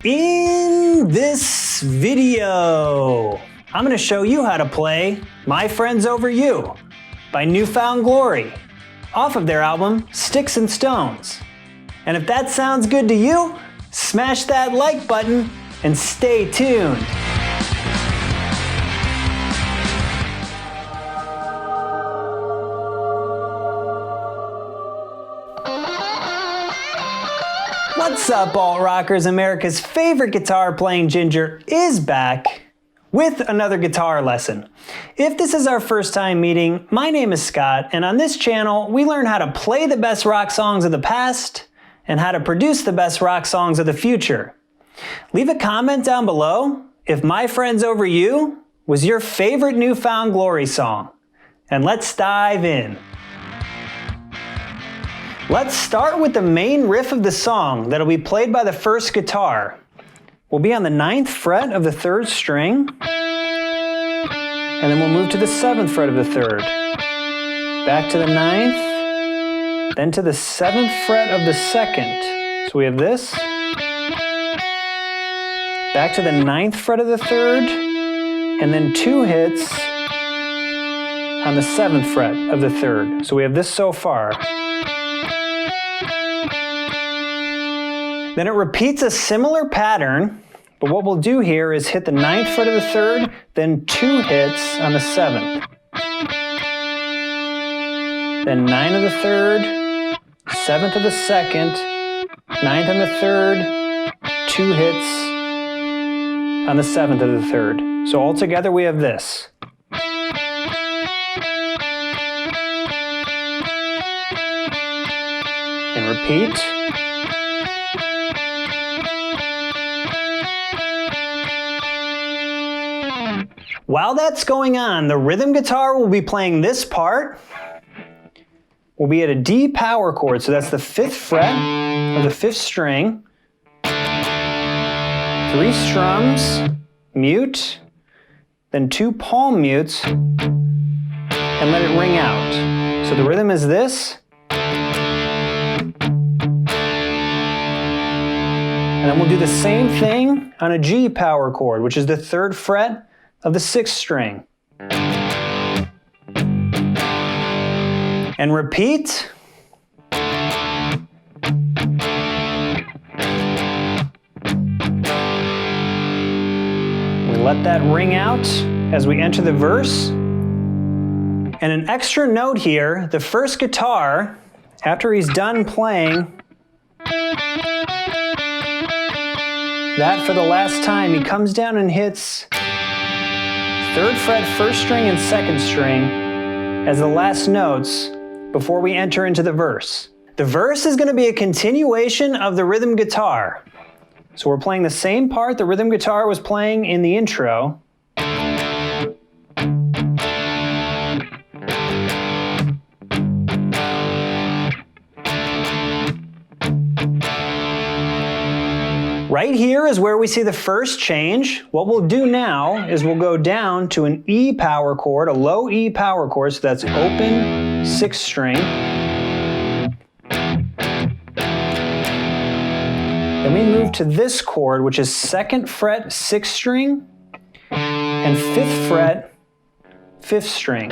In this video, I'm going to show you how to play My Friends Over You by New Found Glory off of their album Sticks and Stones. And if that sounds good to you, smash that like button and stay tuned. What's up, alt rockers? America's favorite guitar playing Ginger is back with another guitar lesson. If this is our first time meeting, my name is Scott, and on this channel we learn how to play the best rock songs of the past and how to produce the best rock songs of the future. Leave a comment down below if My Friends Over You was your favorite New Found Glory song. And let's dive in. Let's start with the main riff of the song that'll be played by the first guitar. We'll be on the 9th fret of the 3rd string, and then we'll move to the 7th fret of the 3rd. Back to the 9th, then to the 7th fret of the 2nd. So we have this. Back to the 9th fret of the 3rd, and then 2 hits on the 7th fret of the 3rd. So we have this so far. Then it repeats a similar pattern, but what we'll do here is hit the 9th fret of the 3rd, then 2 hits on the 7th. Then 9 of the 3rd, 7th of the 2nd, 9th on the 3rd, 2 hits on the 7th of the 3rd. So altogether we have this. And repeat. While that's going on, the rhythm guitar will be playing this part. We'll be at a D power chord, so that's the 5th fret of the 5th string. 3 strums, mute, then 2 palm mutes, and let it ring out. So the rhythm is this. And then we'll do the same thing on a G power chord, which is the 3rd fret of the 6th string. And repeat. We let that ring out as we enter the verse. And an extra note here, the first guitar, after he's done playing that for the last time, he comes down and hits 3rd fret, 1st string, and 2nd string as the last notes before we enter into the verse. The verse is going to be a continuation of the rhythm guitar. So we're playing the same part the rhythm guitar was playing in the intro. Right here is where we see the first change. What we'll do now is we'll go down to an E power chord, a low E power chord, so that's open 6th string. Then we move to this chord, which is 2nd fret, 6th string, and 5th fret, 5th string.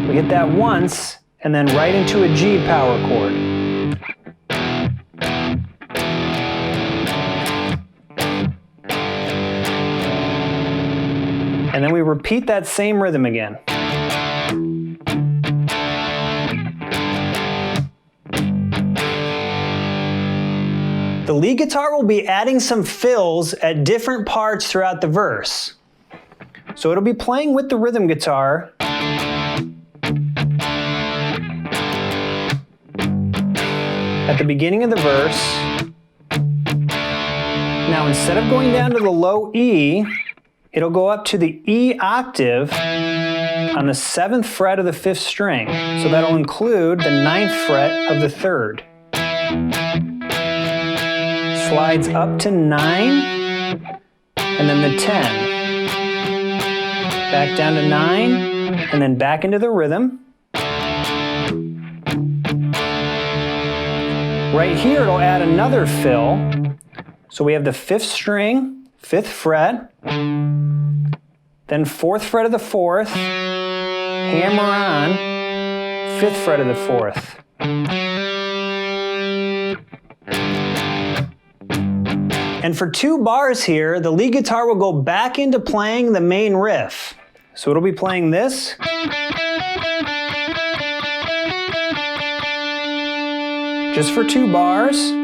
We hit that once, and then right into a G power chord. And then we repeat that same rhythm again. The lead guitar will be adding some fills at different parts throughout the verse. So it'll be playing with the rhythm guitar. At the beginning of the verse. Now instead of going down to the low E, it'll go up to the E octave on the 7th fret of the 5th string. So that'll include the 9th fret of the 3rd. Slides up to 9, and then the 10. Back down to 9, and then back into the rhythm. Right here, it'll add another fill So we have the 5th string, 5th fret, then 4th fret of the 4th, hammer on, 5th fret of the 4th. And for 2 bars here, the lead guitar will go back into playing the main riff. So it'll be playing this. Just for 2 bars.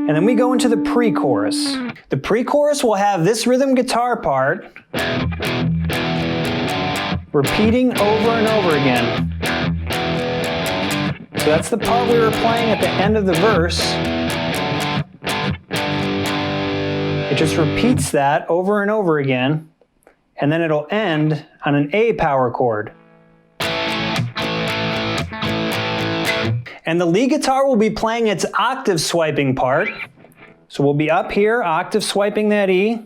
And then we go into the pre-chorus. The pre-chorus will have this rhythm guitar part repeating over and over again. So that's the part we were playing at the end of the verse. It just repeats that over and over again, and then it'll end on an A power chord. And the lead guitar will be playing its octave swiping part. So we'll be up here, octave swiping that E,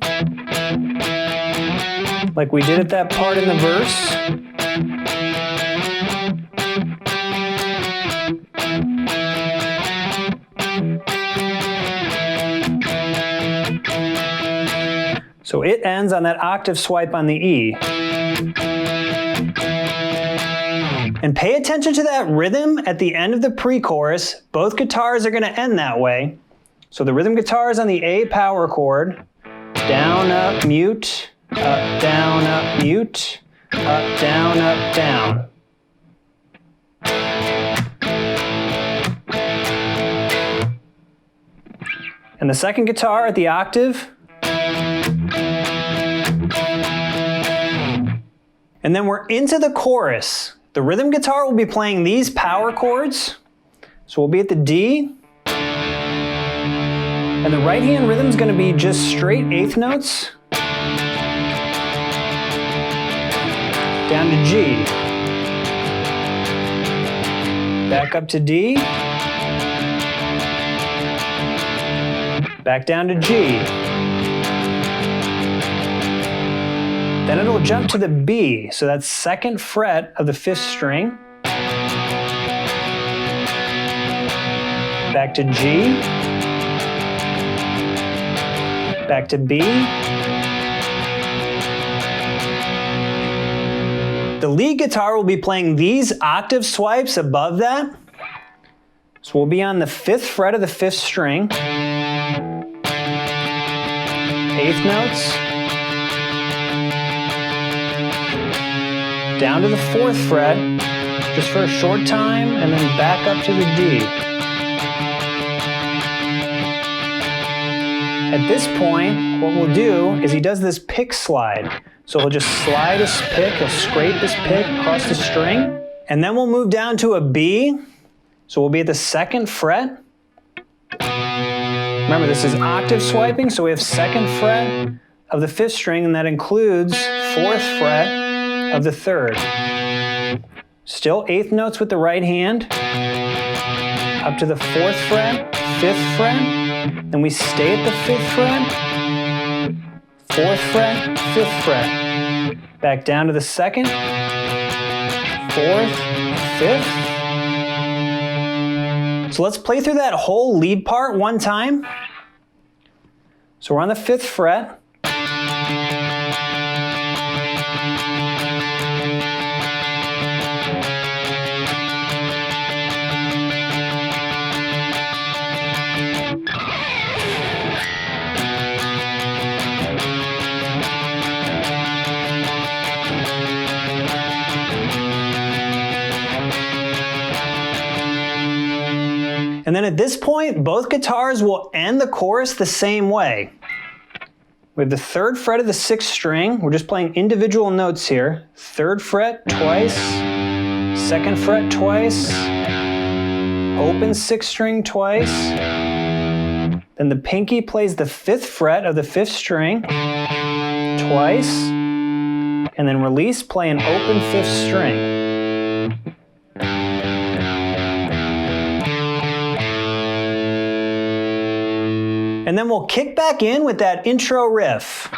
like we did at that part in the verse. So it ends on that octave swipe on the E. And pay attention to that rhythm at the end of the pre-chorus. Both guitars are going to end that way. So the rhythm guitar is on the A power chord. Down, up, mute, up, down, mute, up, down, down. And the second guitar at the octave. And then we're into the chorus. The rhythm guitar will be playing these power chords. So we'll be at the D. And the right hand rhythm is going to be just straight 8th notes. Down to G. Back up to D. Back down to G. Then it'll jump to the B, so that's 2nd fret of the 5th string. Back to G. Back to B. The lead guitar will be playing these octave swipes above that. So we'll be on the 5th fret of the 5th string. 8th notes. Down to the 4th fret, just for a short time, and then back up to the D. At this point, what we'll do is he does this pick slide. So he'll just slide his pick, he'll scrape his pick across the string, and then we'll move down to a B. So we'll be at the 2nd fret. Remember, this is octave swiping, so we have 2nd fret of the 5th string, and that includes 4th fret of the 3rd. Still 8th notes with the right hand. Up to the 4th fret, 5th fret. Then we stay at the 5th fret. 4th fret, 5th fret. Back down to the 2nd. 4th, 5th. So let's play through that whole lead part one time. So we're on the 5th fret. And then at this point, both guitars will end the chorus the same way. We have the 3rd fret of the 6th string. We're just playing individual notes here. 3rd fret twice, 2nd fret twice, open 6th string twice. Then the pinky plays the 5th fret of the 5th string twice, and then release, play an open 5th string. And then we'll kick back in with that intro riff.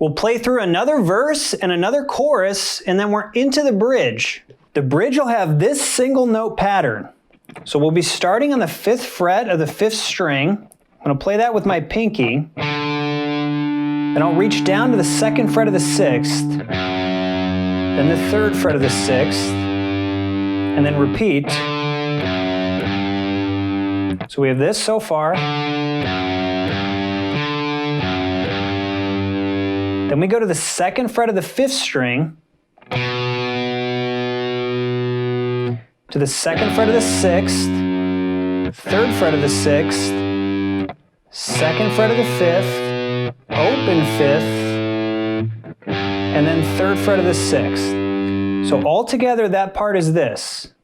We'll play through another verse and another chorus, and then we're into the bridge. The The bridge will have this single note pattern. So we'll be starting on the 5th fret of the 5th string. I'm going to play that with my pinky. Then I'll reach down to the 2nd fret of the 6th, then the 3rd fret of the 6th, and then repeat. So we have this so far. Then we go to the 2nd fret of the 5th string, to the 2nd fret of the 6th, 3rd fret of the 6th, 2nd fret of the 5th, open 5th, and then 3rd fret of the 6th. So all together that part is this.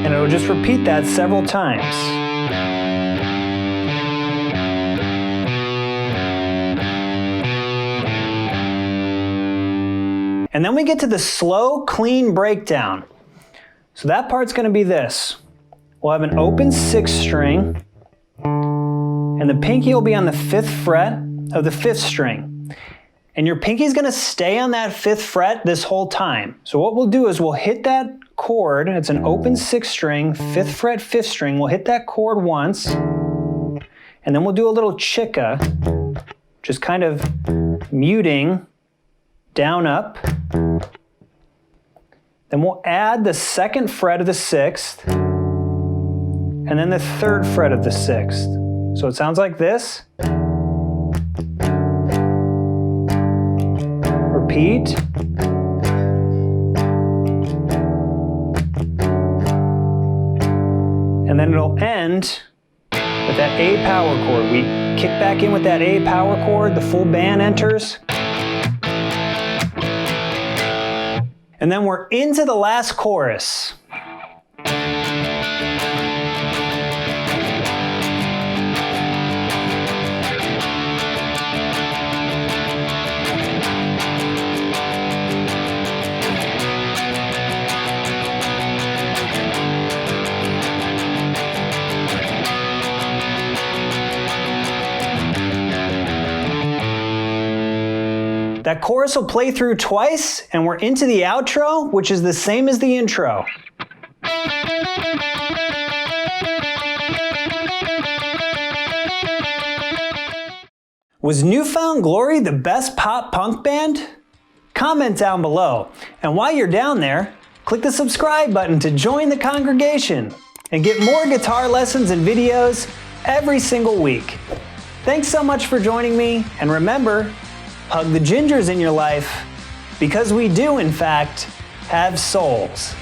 And it'll just repeat that several times. And then we get to the slow, clean breakdown. So that part's going to be this. We'll have an open 6th string, and the pinky will be on the 5th fret of the 5th string. And your pinky's going to stay on that 5th fret this whole time. So what we'll do is we'll hit that chord. It's an open 6th string, 5th fret, 5th string. We'll hit that chord once, and then we'll do a little chica, just kind of muting down, up. Then we'll add the 2nd fret of the 6th, and then the 3rd fret of the 6th. So it sounds like this. Repeat. And then it'll end with that A power chord. We kick back in with that A power chord, the full band enters. And then we're into the last chorus. That chorus will play through twice, and we're into the outro, which is the same as the intro. Was New Found Glory the best pop punk band? Comment down below. And while you're down there, click the subscribe button to join the congregation and get more guitar lessons and videos every single week. Thanks so much for joining me, and remember, hug the gingers in your life, because we do, in fact, have souls.